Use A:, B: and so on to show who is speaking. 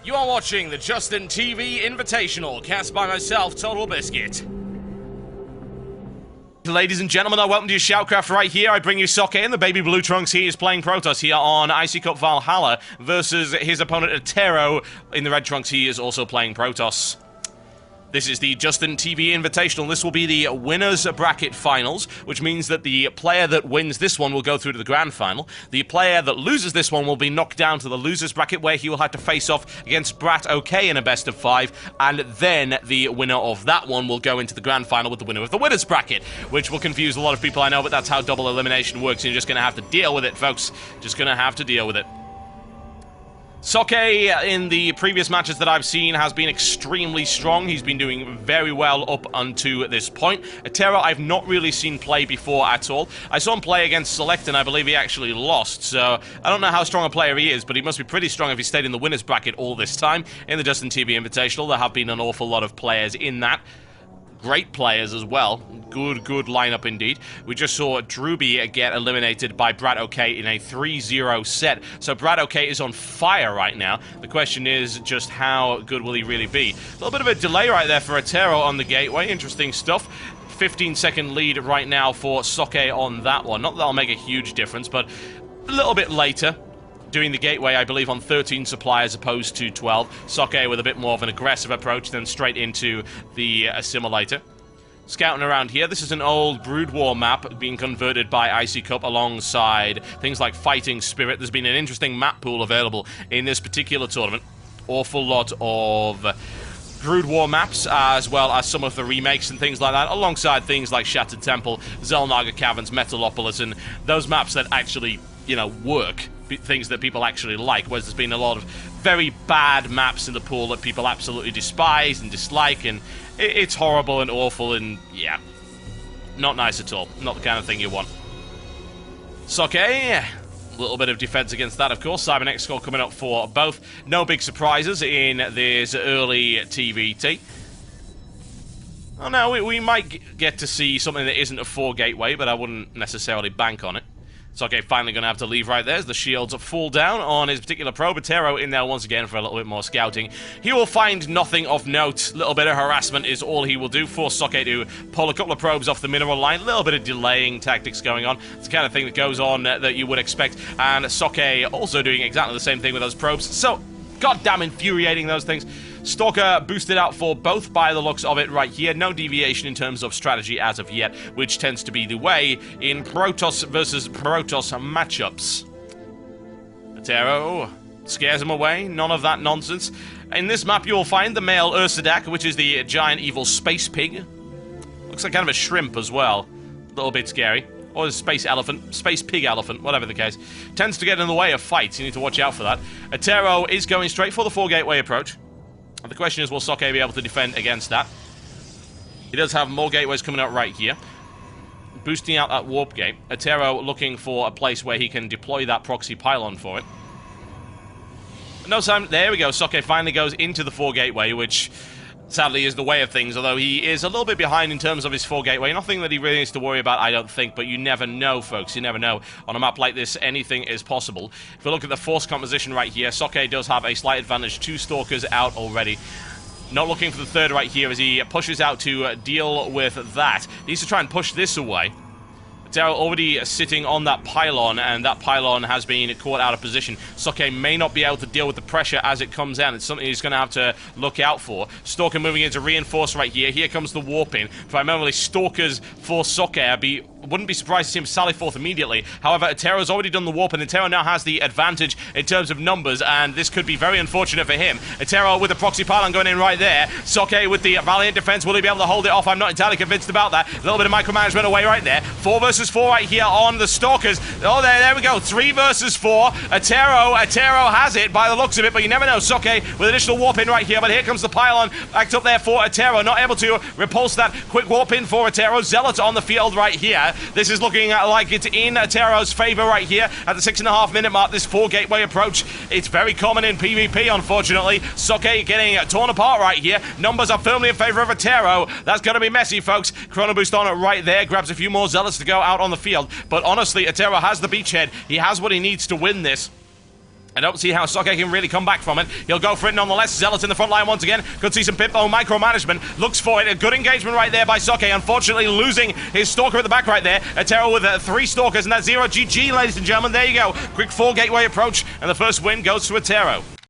A: You are watching the Justin TV Invitational, cast by myself, Total Biscuit. Ladies and gentlemen, welcome to your SHOUTcraft right here. I bring you Socke in the baby blue trunks. He is playing Protoss here on Icy Cup Valhalla versus his opponent Attero in the red trunks. He is also playing Protoss. This is the Justin TV Invitational. This will be the winners bracket finals, which means that the player that wins this one will go through to the grand final. The player that loses this one will be knocked down to the losers bracket, where he will have to face off against Brat OK in a best of 5, and then the winner of that one will go into the grand final with the winner of the winners bracket, which will confuse a lot of people, I know, but that's how double elimination works, and you're just going to have to deal with it, folks. Just going to have to deal with it. Socke, in the previous matches that I've seen, has been extremely strong. He's been doing very well up until this point. Attero, I've not really seen play before at all. I saw him play against Select, and I believe he actually lost. So, I don't know how strong a player he is, but he must be pretty strong if he stayed in the winners bracket all this time. In the Justin TV Invitational, there have been an awful lot of players in that. Great players as well. Good lineup indeed. We just saw Drewby get eliminated by Brat OK in a 3-0 set. So Brat OK is on fire right now. The question is just how good will he really be? A little bit of a delay right there for Attero on the gateway. Interesting stuff. 15-second lead right now for Socke on that one. Not that that'll make a huge difference, but a little bit later. Doing the gateway, I believe, on 13 supply as opposed to 12. Socke with a bit more of an aggressive approach, then straight into the assimilator. Scouting around here, this is an old Brood War map being converted by Icy Cup alongside things like Fighting Spirit. There's been an interesting map pool available in this particular tournament. Awful lot of Brood War maps, as well as some of the remakes and things like that, alongside things like Shattered Temple, Zelnaga Caverns, Metalopolis, and those maps that actually, you know, work. Things that people actually like, whereas there's been a lot of very bad maps in the pool that people absolutely despise and dislike, and it's horrible and awful, and yeah, not nice at all. Not the kind of thing you want. Socke, a little bit of defense against that, of course. Cybernetic score coming up for both. No big surprises in this early TVT. Oh no, we might get to see something that isn't a 4 gateway, but I wouldn't necessarily bank on it. Socke finally going to have to leave right there as the shields fall down on his particular probe. Attero in there once again for a little bit more scouting. He will find nothing of note. A little bit of harassment is all he will do. Force Socke to pull a couple of probes off the mineral line. A little bit of delaying tactics going on. It's the kind of thing that goes on that you would expect. And Socke also doing exactly the same thing with those probes. So, goddamn infuriating, those things. Stalker boosted out for both by the looks of it right here. No deviation in terms of strategy as of yet, which tends to be the way in Protoss versus Protoss matchups. Attero scares him away. None of that nonsense. In this map, you will find the male Ursadak, which is the giant evil space pig. Looks like kind of a shrimp as well. A little bit scary. Or a space elephant, space pig elephant, whatever the case. Tends to get in the way of fights. You need to watch out for that. Attero is going straight for the 4 gateway approach. The question is, will Socke be able to defend against that? He does have more gateways coming out right here. Boosting out that warp gate. Attero looking for a place where he can deploy that proxy pylon for it. No time. There we go. Socke finally goes into the 4 gateway, which sadly is the way of things, although he is a little bit behind in terms of his 4 gateway. Nothing that he really needs to worry about, I don't think, but you never know, folks. You never know. On a map like this, anything is possible. If we look at the force composition right here, Socke does have a slight advantage. 2 stalkers out already. Not looking for the 3rd right here as he pushes out to deal with that. He needs to try and push this away. Attero already sitting on that pylon, and that pylon has been caught out of position. Socke may not be able to deal with the pressure as it comes down. It's something he's going to have to look out for. Stalker moving into reinforce right here. Here comes the warping. Primarily Stalkers for Socke. Wouldn't be surprised to see him sally forth immediately. However, Attero's already done the warp, and Attero now has the advantage in terms of numbers, and this could be very unfortunate for him. Attero with the proxy pylon going in right there. Socke with the valiant defense. Will he be able to hold it off? I'm not entirely convinced about that. A little bit of micromanagement away right there. 4 versus 4 right here on the Stalkers. Oh, there we go. 3 versus 4. Attero has it by the looks of it, but you never know. Socke with additional warp in right here, but here comes the pylon backed up there for Attero. Not able to repulse that quick warp in for Attero. Zealot on the field right here. This is looking like it's in Attero's favor right here at the 6.5 minute mark. This 4 gateway approach, it's very common in PvP, unfortunately. Socke getting torn apart right here. Numbers are firmly in favor of Attero. That's going to be messy, folks. Chrono boost on it right there. Grabs a few more zealots to go out on the field. But honestly, Attero has the beachhead. He has what he needs to win this. I don't see how Socke can really come back from it. He'll go for it nonetheless. Zealot in the front line once again. Could see some Pip-Bow micromanagement. Looks for it. A good engagement right there by Socke. Unfortunately, losing his Stalker at the back right there. Attero with 3 Stalkers and that's 0 GG, ladies and gentlemen. There you go. Quick 4 gateway approach, and the first win goes to Attero.